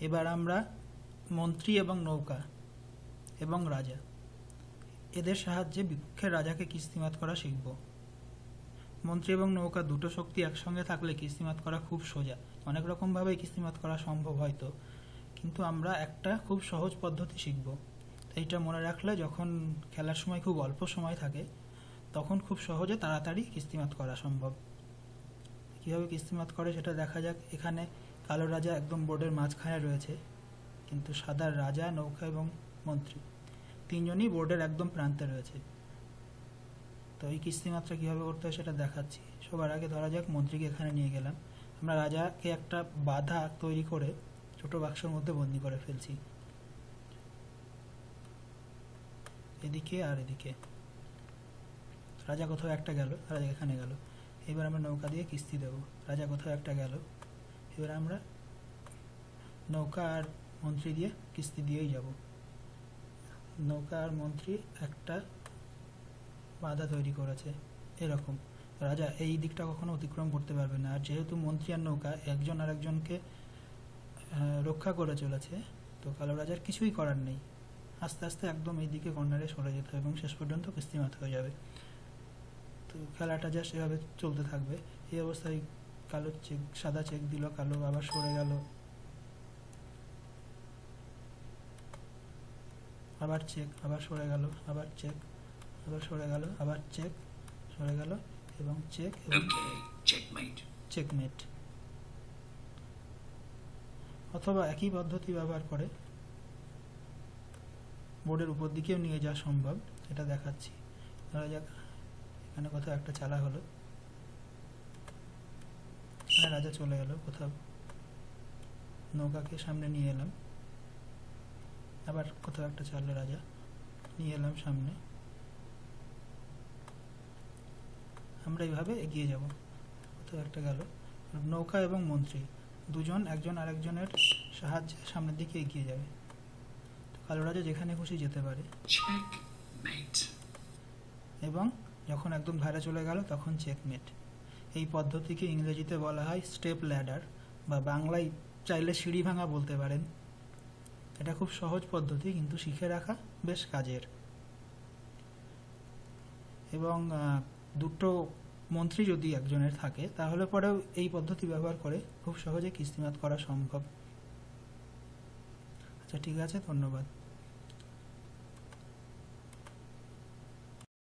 এবার আমরা মন্ত্রী এবং নৌকা এবং রাজা এদের সাহায্যে বিপক্ষের রাজাকে কিস্তিমাত করা শিখব। মন্ত্রী এবং নৌকা দুটো শক্তি একসঙ্গে থাকলে কিস্তিমাত করা খুব সোজা। অনেক রকমভাবে কিস্তিমাত করা সম্ভব হয়তো, কিন্তু আমরা একটা খুব সহজ পদ্ধতি শিখব। এইটা মনে রাখলে যখন খেলার সময় খুব অল্প সময় থাকে তখন খুব সহজে তাড়াতাড়ি কিস্তিমাত করা সম্ভব। কীভাবে কিস্তিমাত করে সেটা দেখা যাক। এখানে কালো রাজা একদম বোর্ডের মাঝখানে রয়েছে, কিন্তু সাদা রাজা, নৌকা এবং মন্ত্রী তিনজনই বোর্ডের একদম প্রান্তে রয়েছে। তো এই কিস্তিমাতটা কীভাবে করতে হয় সেটা দেখাচ্ছি। সবার আগে ধরা যাক মন্ত্রীকে এখানে নিয়ে গেলাম। আমরা রাজাকে একটা বাধা তৈরি করে ছোট বাক্সের মধ্যে বন্দি করে ফেলছি, এদিকে আর এদিকে। রাজা কোথাও একটা গেল, রাজা এখানে গেল। এবার আমরা নৌকা দিয়ে কিস্তি দেব। রাজা কোথাও একটা গেল, এবার আমরা নৌকা আর মন্ত্রী দিয়ে কিস্তি দিয়েই যাব। নৌকা আর মন্ত্রী একটা বাধা তৈরি করেছে এরকম। রাজা এই দিকটা কখনো অতিক্রম করতে পারবে না। আর যেহেতু মন্ত্রী আর নৌকা একজন আর একজনকে রক্ষা করে চলেছে, তো কালো রাজার কিছুই করার নেই। আস্তে আস্তে একদম এই দিকে কর্নারে সরে যেতে হবে এবং শেষ পর্যন্ত কিস্তিমাত হয়ে যাবে। তো খেলাটা যা সেভাবে চলতে থাকবে। এই অবস্থায় কালো চেক, সাদা চেক দিল, কালো আবার সরে গেল, আবার চেক, আবার সরে গেল, আবার চেক, আবার সরে গেল, আবার চেক, সরে গেল এবং চেক এবং চেকমেট। অথবা একই পদ্ধতি ব্যবহার করে বোর্ডের উপর দিকেও নিয়ে যাওয়া সম্ভব, এটা দেখাচ্ছি। ধরা যাক এখানে কোথাও একটা চালা হলো, এখানে রাজা চলে গেল কোথাও, নৌকাকে সামনে নিয়ে এলাম, আবার কোথাও একটা চাললো রাজা, নিয়ে এলাম সামনে। আমরা এইভাবে এগিয়ে যাব। কোথাও একটা গেল। নৌকা এবং মন্ত্রী দুজন একজন আরেকজনের সাহায্যে সামনের দিকে এগিয়ে যাবে। তো কালো রাজা যেখানে খুশি যেতে পারে এবং যখন একদম ধারে চলে গেল তখন চেকমেট। এই পদ্ধতিকে ইংরেজিতে বলা হয় স্টেপ ল্যাডার, বা বাংলায় চাইলে সিঁড়ি ভাঙা বলতে পারেন। এটা খুব সহজ পদ্ধতি, কিন্তু শিখে রাখা বেশ কাজের। এবং দুটো মন্ত্রী যদি একজনের থাকে তাহলে পরেও এই পদ্ধতি ব্যবহার করে খুব সহজে কিস্তিমাত করা সম্ভব। আচ্ছা, ঠিক আছে, ধন্যবাদ।